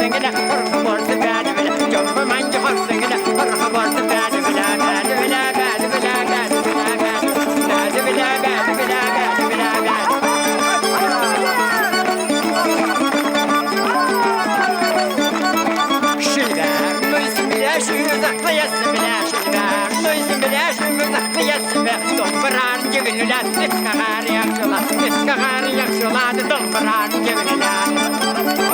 horsengede, horka borsa bädi bile. Jomba manji horsengede, horka borsa bädi bile, bädi bile, bädi bile, bädi bile, bädi bile, bädi bile, bädi bile, bädi. Şilver, nuysun bile, şu uzaklayasın bile, şilver, nuysun bile, şu uzaklayasın bile. Dombaran cebinüler, eskagar yakşolar, eskagar yakşolar, dombaran cebinüler.